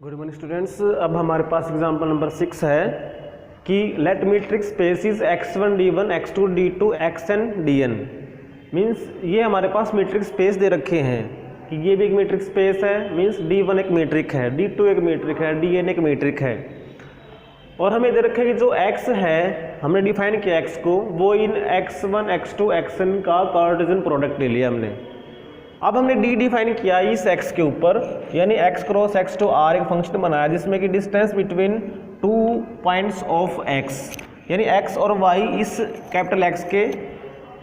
Good morning students. अब हमारे पास example number 6 है कि let matrix space is x1 d1 x2 d2 xn dn। Means ये हमारे पास मैट्रिक्स स्पेस दे रखे हैं कि ये भी एक मैट्रिक्स स्पेस है। मीन्स d1 एक मैट्रिक है, d2 एक मैट्रिक है, dn एक मैट्रिक है। और हमें दे रखे कि जो x है हमने डिफाइन किया x को, वो इन x1 x2 xn का कार्टेशियन प्रोडक्ट ले लिया हमने। अब हमने d डिफाइन किया इस x के ऊपर, यानी x cross x to r एक फंक्शन बनाया जिसमें कि distance between two points of x, यानी x और y इस कैपिटल X के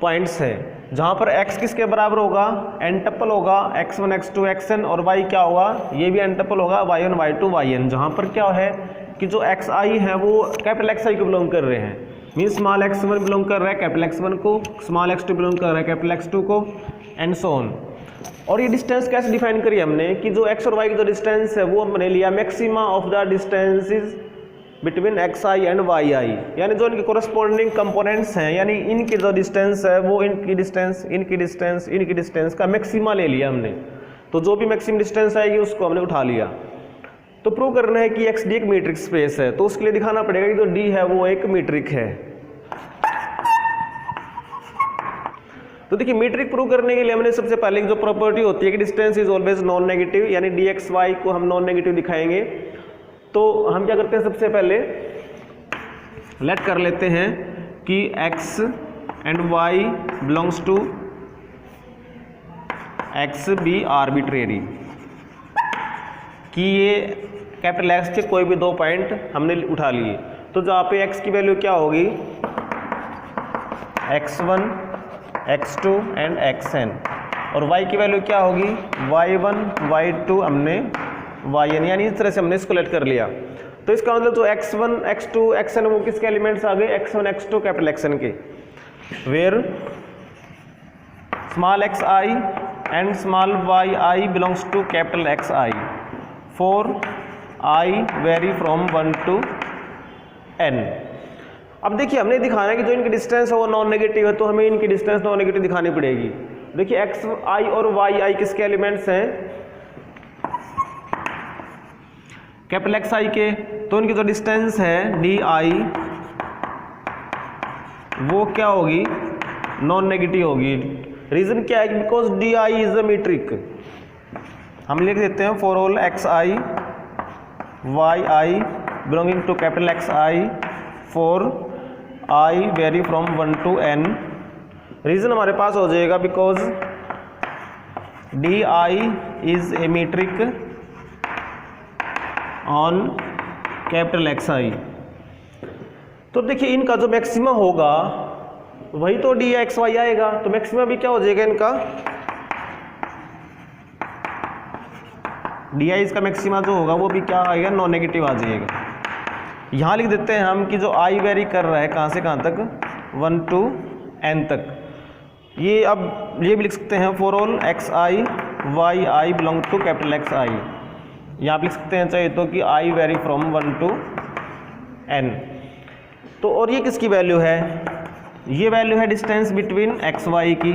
पॉइंट्स है, जहाँ पर x किसके बराबर होगा, एंटपल होगा x1 x2 xn, और y क्या होगा, ये भी एंटपल होगा y1 y2 yn, जहाँ पर क्या है कि जो xi है वो कैपिटल xi को बिलोंग कर रहे हैं। मीन्स स्मॉल x1 बिलोंग कर रहा है कैपिटल x1 को, स्मॉल x2 बिलोंग कर रहा है कैपिटल x2 को, एंड सो ऑन। और ये डिस्टेंस कैसे डिफाइन करी हमने कि जो x और y की जो डिस्टेंस है वो हमने लिया maxima of the distances between xi and yi, यानी जो इनके कोरस्पॉन्डिंग कंपोनेंट्स हैं, यानी इनकी जो डिस्टेंस है वो इनकी डिस्टेंस इनकी डिस्टेंस इनकी डिस्टेंस का मैक्सिमा ले लिया हमने। तो जो भी मैक्सिमम डिस्टेंस आएगी उसको हमने उठा लिया। तो प्रूव करना है कि XD एक मीट्रिक स्पेस है, तो उसके लिए दिखाना पड़ेगा कि जो D है वो एक मीट्रिक है। तो देखिए मीट्रिक प्रूव करने के लिए हमने सबसे पहले जो प्रॉपर्टी होती है कि distance is always non negative, यानी dxy को हम नॉन नेगेटिव दिखाएंगे। तो हम क्या करते हैं, सबसे पहले लेट कर लेते हैं कि x and y belongs to x be arbitrary, कि ये कैपिटल X के कोई भी दो पॉइंट हमने उठा लिए। तो जहाँ पे x की वैल्यू क्या होगी, x1 x2 एंड xn, और y की वैल्यू क्या होगी, y1 y2 हमने yn, यानी इस तरह से हमने इसको लेट कर लिया। तो इसका मतलब जो x1 x2 xn वो किसके एलिमेंट्स आ गए, x1 x2 कैपिटल xn के, where small xi and small yi belongs to capital xi for i vary from 1 to n। अब देखिए हमने दिखाना है कि जो इनकी डिस्टेंस है वो नॉन नेगेटिव है, तो हमें इनकी डिस्टेंस नॉन नेगेटिव दिखानी पड़ेगी। देखिए एक्स आई और वाई आई किसके एलिमेंट्स हैं, कैपिटल एक्स आई के, तो इनकी जो डिस्टेंस है डी आई वो क्या होगी, नॉन नेगेटिव होगी। रीजन क्या है, because D I is a metric. हम लिख देते हैं for all x I Y I belonging to capital X I for I vary from 1 to n। Reason हमारे पास हो जाएगा because di is a metric on capital xi। तो देखिए इनका जो मैक्सिमा होगा वही तो dxy आएगा, तो मैक्सिमा भी क्या हो जाएगा इनका, di इसका मैक्सिमा जो होगा वो भी क्या आएगा, नॉन नेगेटिव आ जाएगा। यहाँ लिख देते हैं हम कि जो i वेरी कर रहा है कहाँ से कहाँ तक, 1 to n तक। ये अब ये भी लिख सकते हैं for all x I Y i belong to capital X i. यहाँ लिख सकते हैं चाहिए तो कि i vary from 1 to n। तो और ये किसकी वैल्यू है, ये वैल्यू है डिस्टेंस बिटवीन एक्स वाई की।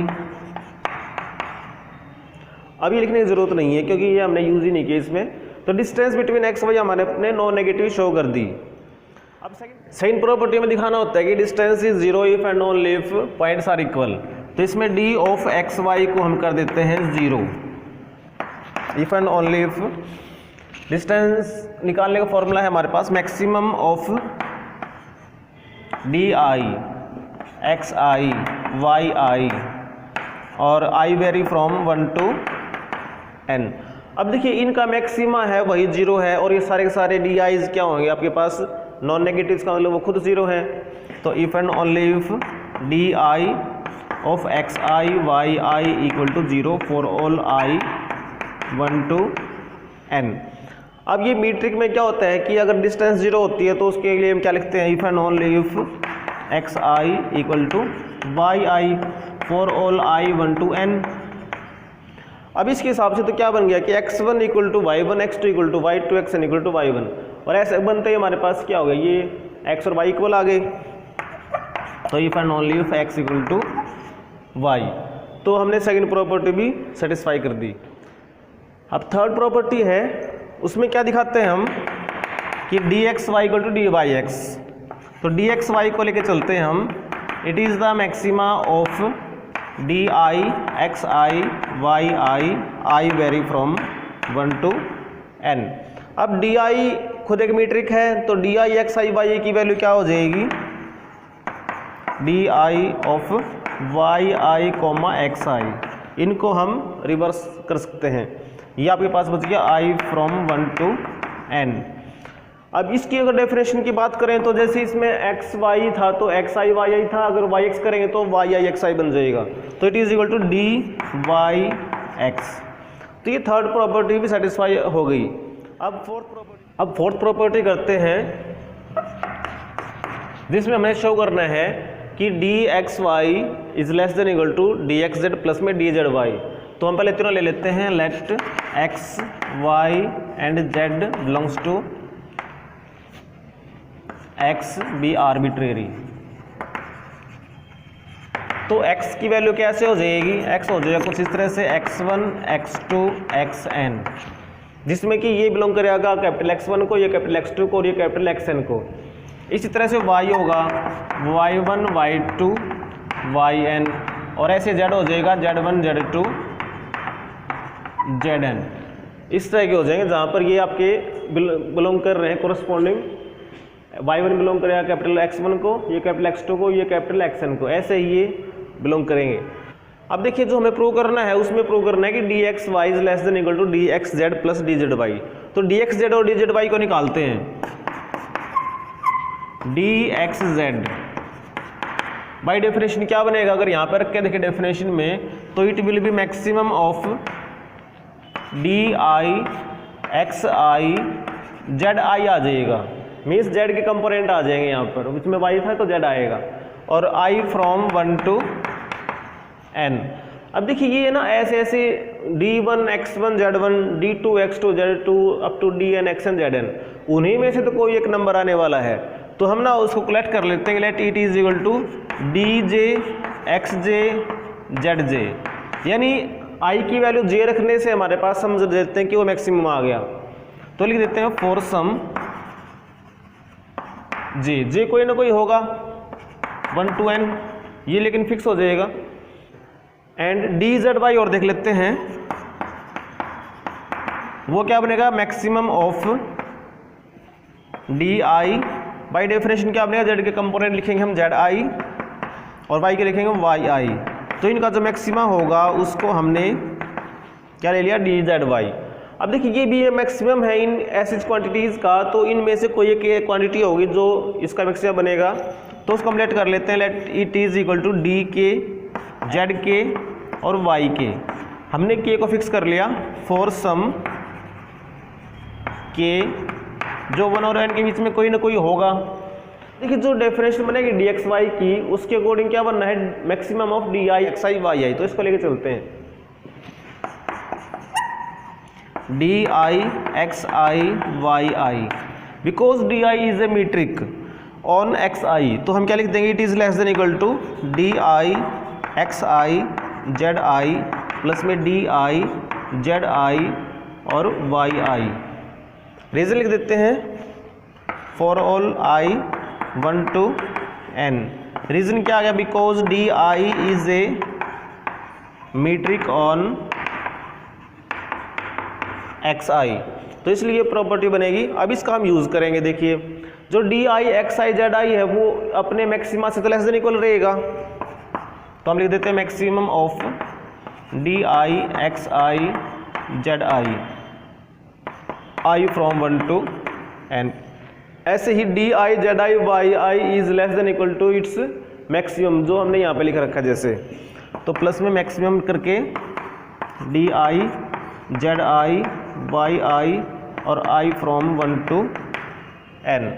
अब ये लिखने की ज़रूरत नहीं है क्योंकि ये हमने यूज़ ही नहीं किया इसमें। तो डिस्टेंस बिटवीन एक्स वाई हमारे अपने नॉन नेगेटिव शो कर दी। अब सेकंड प्रॉपर्टी में दिखाना होता है कि distance is zero if and only if points are equal. तो इसमें d ऑफ एक्स वाई को हम कर देते हैं 0 if and only if. Distance निकालने का फॉर्मूला है हमारे पास maximum of D I x I Y i और i vary from 1 to n। अब देखिए इनका मैक्सिमा है वही 0 है, और ये सारे के सारे डी आईज क्या होंगे आपके पास, नॉन नेगेटिव का मतलब वो खुद 0 है। तो if and only if D I of X I Y I equal to 0 for all i 1 to n। अब ये मीट्रिक में क्या होता है कि अगर डिस्टेंस 0 होती है तो उसके लिए हम क्या लिखते हैं, if and only if X I equal to Y I for all i 1 to n। अब इसके हिसाब से तो क्या बन गया कि x1 equal to y1 x2 equal to y2 xn equal to y1, और ऐसे बनते ही हमारे पास क्या हो गया, ये x और y इक्वल आ गए। तो if and only if x equal to y, तो हमने सेकंड प्रॉपर्टी भी सेटिस्फाई कर दी। अब थर्ड प्रॉपर्टी है उसमें क्या दिखाते हैं हम कि D x y equal to D Y x. तो डी एक्स वाई को लेके चलते हैं हम। It is the maxima of D I x I Y i vary from 1 to n। अब डी आई खुद एक मीट्रिक है, तो डी आई एक्स आई वाई की वैल्यू क्या हो जाएगी, d I of y i comma x i. इनको हम रिवर्स कर सकते हैं। ये आपके पास बच गया आई फ्रॉम 1 to n। अब इसकी अगर डेफिनेशन की बात करें तो जैसे इसमें एक्स वाई था तो एक्स आई वाई आई था, अगर वाई एक्स करेंगे तो वाई आई एक्स आई बन जाएगा। तो it is equal to D Y x. तो ये थर्ड प्रॉपर्टी भी सेटिस्फाई हो गई। अब फोर्थ प्रॉपर्टी करते हैं, जिसमें हमें शो करना है कि D x Y is less than equal to D X Z plus में डी जेड वाई। तो हम पहले तीनों ले लेते हैं। Let X Y and Z belongs to X be arbitrary. तो x की वैल्यू कैसे हो जाएगी, x हो जाएगा कुछ इस तरह से x1 x2 xn, जिसमें कि ये बिलोंग करेगा कैपिटल X1 को, ये कैपिटल X2 को और ये कैपिटल Xn को। इसी तरह से y होगा y1 y2 yn, और ऐसे z हो जाएगा z1 z2 zn। इस तरह के हो जाएंगे जहाँ पर ये आपके बिलोंग कर रहे हैं कोरस्पॉन्डिंग। y1 बिलोंग करेगा कैपिटल X1 को, ये कैपिटल X2 को, ये कैपिटल Xn को, ऐसे ही ये बिलोंग करेंगे। अब देखिए जो हमें प्रूव करना है उसमें प्रूव करना है कि D x Y is less than equal to D X Z plus D Z Y. तो डी एक्स जेड और डी जेड वाई को निकालते हैं। D X Z by definition क्या बनेगा, अगर यहाँ पर रख के देखिए डेफिनेशन में, तो it will be maximum of D I x i z i आ जाएगा। मीन्स जेड के कंपोनेंट आ जाएंगे यहाँ पर, उसमें वाई था तो जेड आएगा, और आई फ्रॉम 1 to n। अब देखिए ये ना ऐसे ऐसे d1 x1 z1 d2 x2 z2 up to dn xn zn, उन्हीं में से तो कोई एक नंबर आने वाला है। तो हम ना उसको कलेक्ट कर लेते हैं। Let it is equal to dj xj zj, यानी i की वैल्यू j रखने से हमारे पास समझ देते हैं कि वो मैक्सिमम आ गया। तो लिख देते हैं फॉर सम j कोई ना कोई होगा 1 to n, ये लेकिन फिक्स हो जाएगा। एंड डी जेड वाई और देख लेते हैं, वो क्या बनेगा, maximum of D I. By definition क्या बनेगा, जेड के कंपोनेंट लिखेंगे हम जेड आई और वाई के लिखेंगे वाई आई। तो इनका जो मैक्सिमा होगा उसको हमने क्या ले लिया, डी जेड वाई। अब देखिए ये भी मैक्सिमम है इन ऐसी क्वांटिटीज़ का, तो इनमें से कोई एक क्वांटिटी होगी जो इसका मैक्सिमम बनेगा। तो उसको हम लेट कर लेते हैं। Let it is equal to D के जेड के और वाई के। हमने के को फिक्स कर लिया फॉर सम के जो 1 और n के बीच में कोई ना कोई होगा। देखिए जो डेफिनेशन बनेगी डी एक्स वाई की, उसके अकॉर्डिंग क्या बनना है, maximum of D I x I Y i. तो इसको लेके चलते हैं। D I x I Y i, because D I is a metric on x i, तो हम क्या लिख देंगे, it is less than equal to d I x i z i plus में डी आई जेड आई और y i. Reason लिख देते हैं for all I 1 to n। Reason क्या आ गया, because D I is a metric on x i, तो इसलिए ये प्रॉपर्टी बनेगी। अब इसका हम यूज़ करेंगे। देखिए जो D I x i z आई है वो अपने मैक्सिमा से तो लेस देन इक्वल रहेगा, तो हम लिख देते हैं maximum of D I x i z i from 1 to n। ऐसे ही d i z i Y I is less than equal to its maximum, जो हमने यहाँ पे लिख रखा है जैसे, तो प्लस में मैक्सिमम करके d i z i Y i और आई फ्रॉम 1 to n।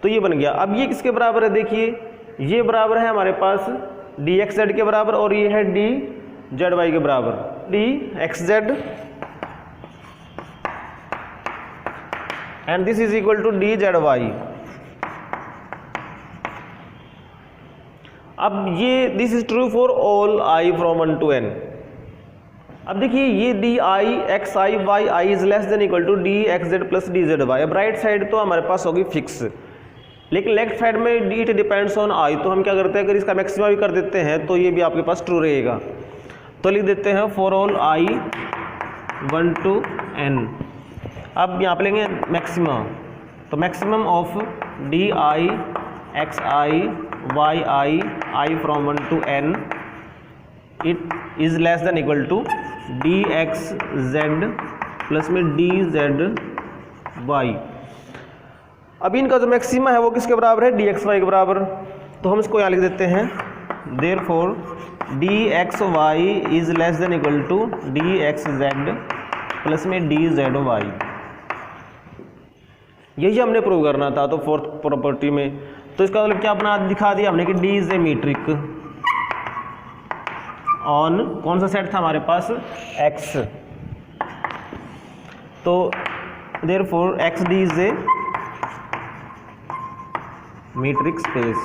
तो ये बन गया। अब ये किसके बराबर है, देखिए ये बराबर है हमारे पास डी एक्स जेड के बराबर, और ये है डी जेड वाई के बराबर। D X Z and this is equal to D Z Y. अब ये this is true for all I from 1 to n। अब देखिए ये D I x I Y I is less than equal to D X Z plus D Z Y. अब right side तो हमारे पास होगी फिक्स, लेकिन लेफ्ट साइड में इट डिपेंड्स ऑन आई, तो हम क्या करते हैं अगर इसका मैक्सिमा भी कर देते हैं तो ये भी आपके पास ट्रू रहेगा। तो लिख देते हैं for all I 1 to n। अब यहाँ पे लेंगे मैक्सिमा, तो maximum of D I x I Y I from 1 to n it is less than equal to D X Z plus में डी जेड वाई। अब इनका जो मैक्सिमा है वो किसके बराबर है, डी एक्स वाई के बराबर। तो हम इसको यहाँ लिख देते हैं therefore D x Y is less than equal to D X Z plus में डी जेड वाई। यही हमने प्रूव करना था। तो फोर्थ प्रॉपर्टी में तो इसका मतलब क्या अपना दिखा दिया हमने कि D is a metric on कौन सा सेट था हमारे पास, एक्स। तो therefore x D is a metric space.